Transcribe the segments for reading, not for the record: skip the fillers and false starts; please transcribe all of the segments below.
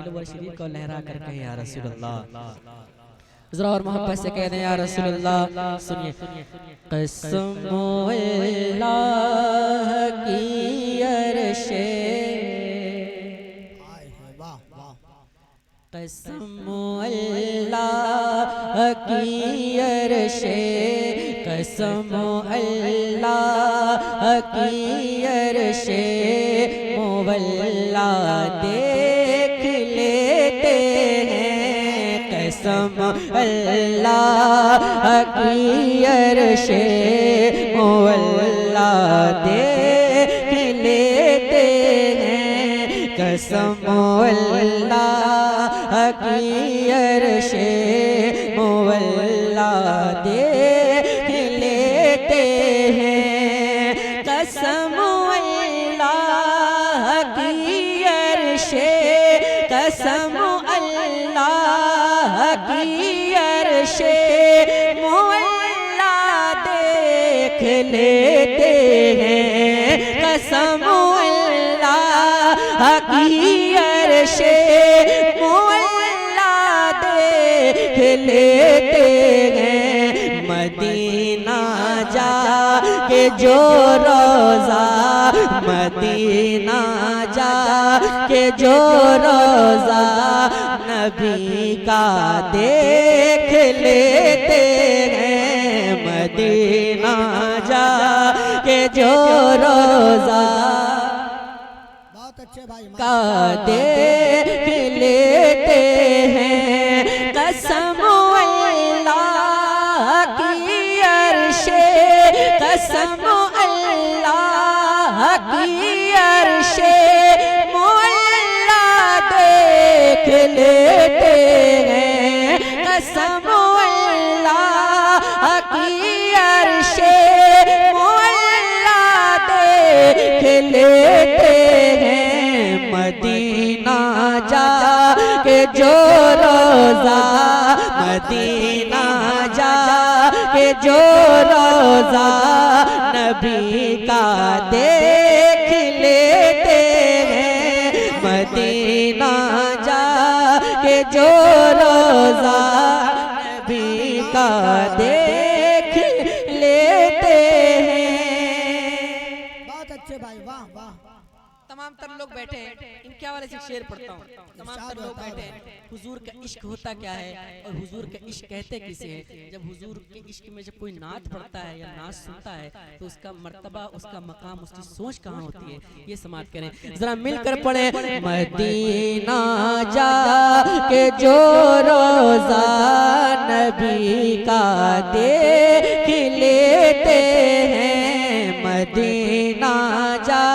बिलवा शरीफ को लहरा कर कहे या रसूल अल्लाह, जरा और मोहब्बत से कह दें या रसूल अल्लाह। सुनिए, कसम अल्लाह की अरशे, कसम अल्लाह की अरशे, कसम अल्लाह की अरशे, मोवल्ला देख लेते हैं। कसम अल्लाह की अरशे, मोवल्ला देख लेते हैं। कसम अल्लाह की अरशे, मोवल्ला देख लेते हैं। कसम अल्लाह की अरशे, कसम अल्लाह की अरशे, मोवल्ला देख लेते हैं। कसम अल्लाह की अरशे, मोवल्ला देख लेते हैं। मदीना जा के जो रोज़ा, मदीना जा के जो रोज़ा नबी का देख लेते हैं। मदीना जा के जो रोज़ा का देख लेते हैं। कसम अल्लाह की अरशे, कसम अल्लाह की अरशे, मोवल्ला देख लेते हैं। कसम अल्लाह की अरशे, मोवल्ला देख लेते हैं। मदीना जा के जो रोज़ा, मदीना जा के जो रोज़ा नबी का देख लेते हैं। मदीना जा के जो रोज़ा नबी का देख लेते हैं। बहुत अच्छे भाई, वाह वाह। तमाम तर लोग बैठे हैं, इनके हवाले से शेर पढ़ता हूँ। तमाम तर लोग बैठे हैं। हुजूर का इश्क होता क्या है और हुजूर का इश्क कहते किसे हैं? जब हुजूर के इश्क में जब कोई नात पढ़ता है या नात सुनता है तो उसका मर्तबा, उसका मकाम, उसकी सोच कहाँ होती है, ये समाप्त करें। जरा मिलकर पढ़े। मदीना जा के जो रोज़ा नबी का देख लेते हैं। मदीना जा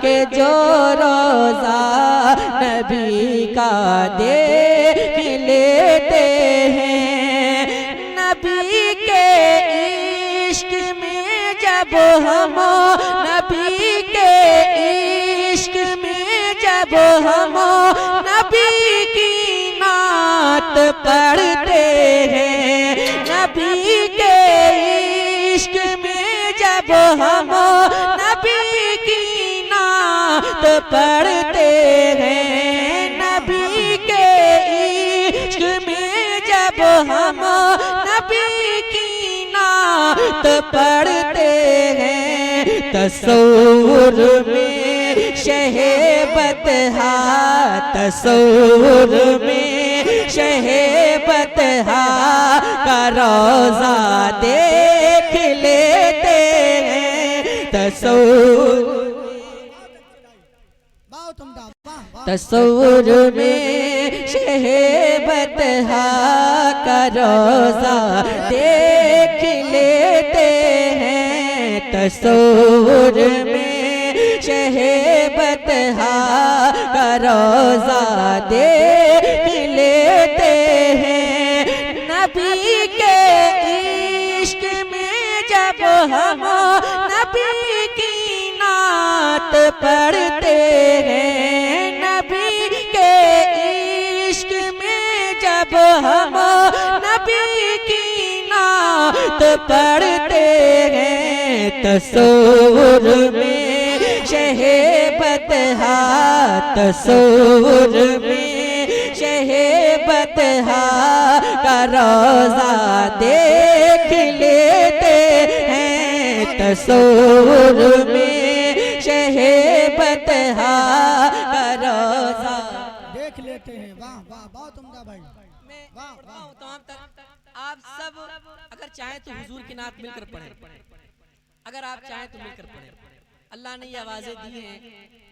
के जो रोज़ा नबी का देख लेते हैं। नबी के इश्क में जब हम, नबी के इश्क में जब हम नबी की नात पढ़ते हैं। नबी के इश्क में जब हम नबी की नात पढ़ते हैं। नबी के इश्क में जब हम नबी की नात पढ़ते हैं। तसव्वुर में शहबतहा, तसव्वुर में शहबतहा का रोज़ा देख लेते हैं। तसव्वुर, तसव्वुर में शहबतहा का रोज़ा देख लेते हैं। तसव्वुर में शहबतहा का रोज़ा देख लेते हैं। नबी के इश्क में जब हम नबी की नात पढ़ते हैं। नबी के इश्क में जब हम नबी की नात पढ़ते हैं। तसव्वुर में शहबतहा, तसव्वुर में बतहा का रोजा देख लेते हैं, तस्वुर में शहे बतहा का रोजा देख लेते हैं। वाह वाह, बहुत उम्दा भाई। मैं वाह, पढ़ता वाह। हूँ तमाम तक। आप सब अगर चाहें तो हुजूर की नात मिलकर पढ़ें, अगर आप चाहें तो मिलकर पढ़ें। अल्लाह ने ये आवाज़ें दी हैं,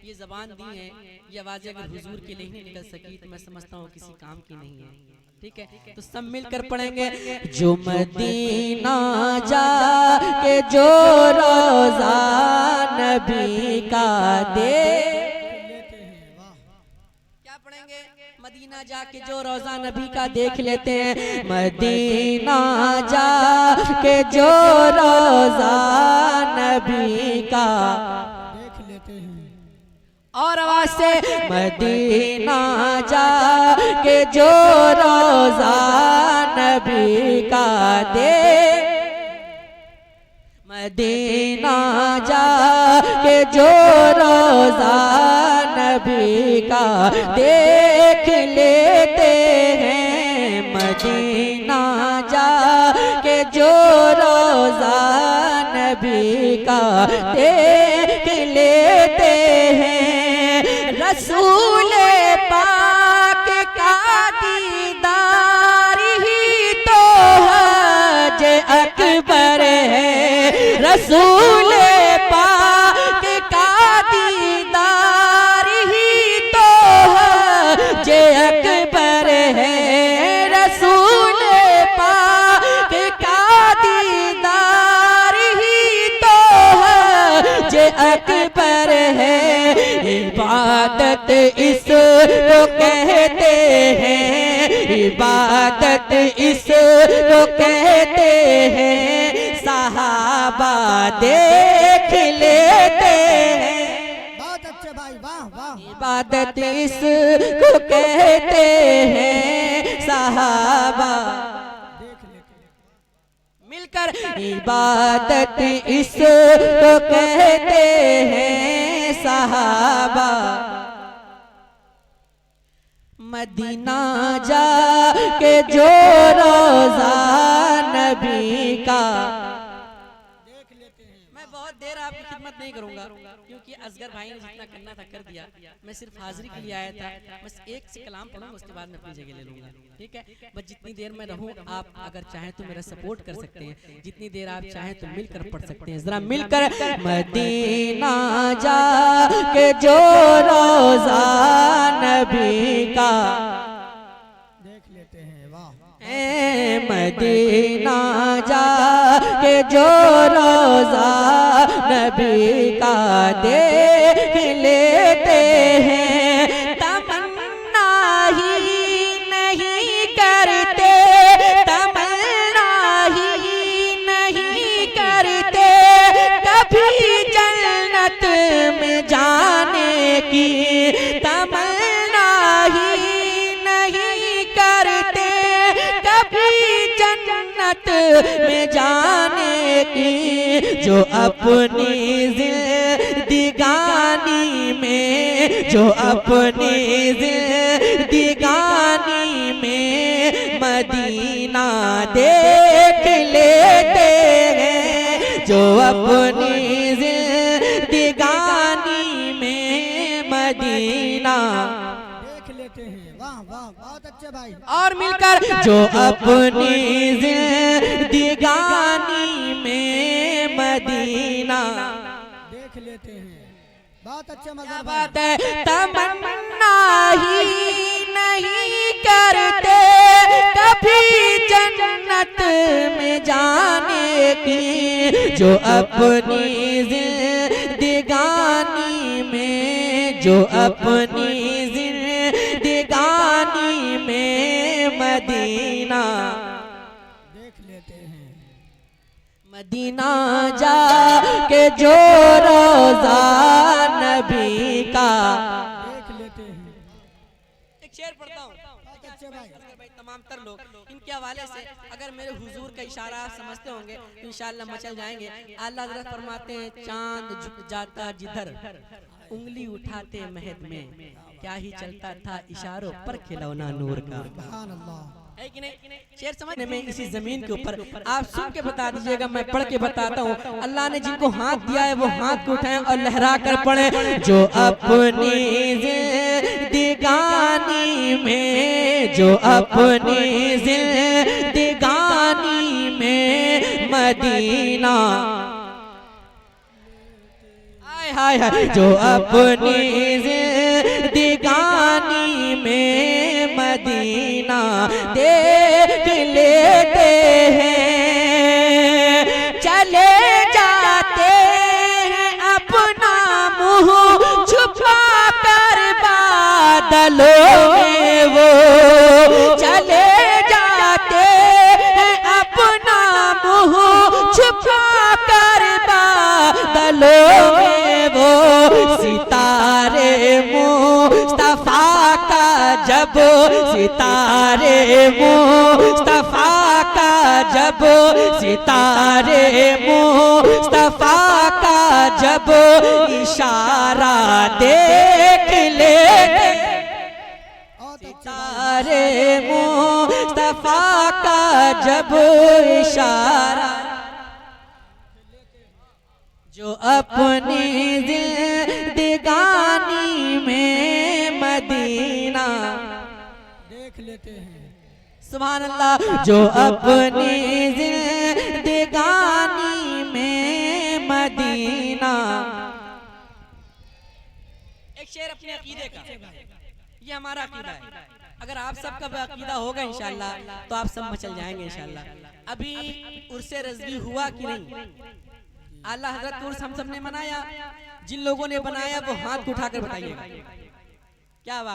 ये ज़बान दी है, ये आवाज़ें अगर हुजूर के लिए नहीं निकल सकी तो मैं समझता हूँ किसी काम की नहीं है। ठीक है, तो सब मिलकर पढ़ेंगे। जो मदीना जा के जो रोज़ा नबी का दे, लेते हैं। वाह, क्या पढ़ेंगे? मदीना जाके जो रोजा नबी का देख लेते हैं, मदीना जाके जो रोजा नबी का देख लेते हैं। और आवाज से, मदीना जाके जो रोजा नबी का दे, मदीना जाके जो रोजा नबी का देख लेते हैं, मदीना जाके जो रोजा नबी का देख लेते हैं, रसूल पाक का दीदार ही तो हज अकबर है, रसूल पाक का दीदार ही तो हज अकबर है, रसूल पाक का दीदार ही तो हज अकबर है। इबादत इसको कहते हैं, इबादत इसको कहते हैं, सहाबा देख लेते हैं। बहुत अच्छे भाई, वाह वाह। इबादत इसको कहते हैं, सहाबा देख लेते हैं। मिलकर इबादत इसको कहते हैं, सहाबा मदीना जाके जो रोजा नबी का देख लेते हैं। मैं बहुत देर आपकी खिदमत नहीं करूंगा क्योंकि असगर भाई ने जितना करना था कर दिया। मैं सिर्फ हाजिरी के लिए आया था, बस एक से कलाम पढ़ूंगा, उसके बाद मैं अपनी जगह ले लूंगा। ठीक है, बस जितनी देर मैं रहूं आप अगर चाहें तो मेरा सपोर्ट कर सकते हैं, जितनी देर आप चाहें तो मिलकर पढ़ सकते हैं। जरा मिलकर, मदीना जाके जो रोजा नबी का देख लेते हैं। वाह, मदीना जाके जो रोजा नबी का देख लेते हैं, तमन्ना ही नहीं करते, तमन्ना ही नहीं करते, कभी जन्नत में जाने की, तमन्ना ही नहीं करते, कभी जन्नत में जाने की, जो अपनी जिंदगानी में, जो अपनी जिंदगानी में मदीना देख लेते हैं, जो अपनी जिंदगानी में मदीना देख लेते हैं। वाह वाह, बहुत अच्छे भाई। और मिलकर, जो अपनी जिंदगानी में मदीना देख लेते हैं। बहुत अच्छे मज़ा क्या भाई। बात है, तमन्ना ही नहीं करते, कभी जन्नत में जाने की, जो अपनी जिंदगानी में, जो अपनी जिंदगानी में मदीना देख लेते हैं। मदीना जाके जो रोजा नबी का देख लेते हैं। एक शेर पढ़ता हूँ। बहुत अच्छे भाई। भाई तमाम तर लोग इनके हवाले से अगर मेरे हुजूर का इशारा आप समझते होंगे तो इंशाअल्लाह मचल जाएंगे। अल्लाह हज़रत फरमाते हैं, चांद झुक जाता जिधर, उंगली उठाते महद में, क्या ही चलता था इशारों पर खिलौना नूर का। सुभान अल्लाह। है कि नहीं? शेर समझने में इसी जमीन के ऊपर आप सुन के बता दीजिएगा, मैं पढ़ के बताता हूँ। अल्लाह ने जिनको हाथ दिया है वो हाथ को उठाएं और लहरा कर पढ़े। जो अपनी जिंदगानी में, जो अपनी जिंदगानी में मदीना, हाय हाय हाय, जो अपनी जिंदगानी में मदीना देख लेते हैं, चले जाते हैं अपना मुंह छुपा कर बादलों में, वो चले जाते हैं अपना मुंह छुपा कर बादलों में, वो सितारे मुस्तफा का जब, सितारे मुस्तफा का जब, सितारे मुस्तफा का जब इशारा देख लेते, सितारे मुस्तफा का जब इशारा, जो अपनी जिंदगानी में मदीना देख लेते हैं। सुभान अल्लाह, जो अपनी जिंदगानी में मदीना। एक शेर अपने अकीदे का, ये हमारा अकीदा है। अगर आप सबका अकीदा होगा इंशाअल्लाह तो आप सब मचल जाएंगे इंशाअल्लाह। अभी उर्से रज़वी हुआ कि नहीं? आला हजरत उर्स हम सब ने मनाया। जिन लोगों ने बनाया वो हाथ उठाकर बताइएगा क्या बात।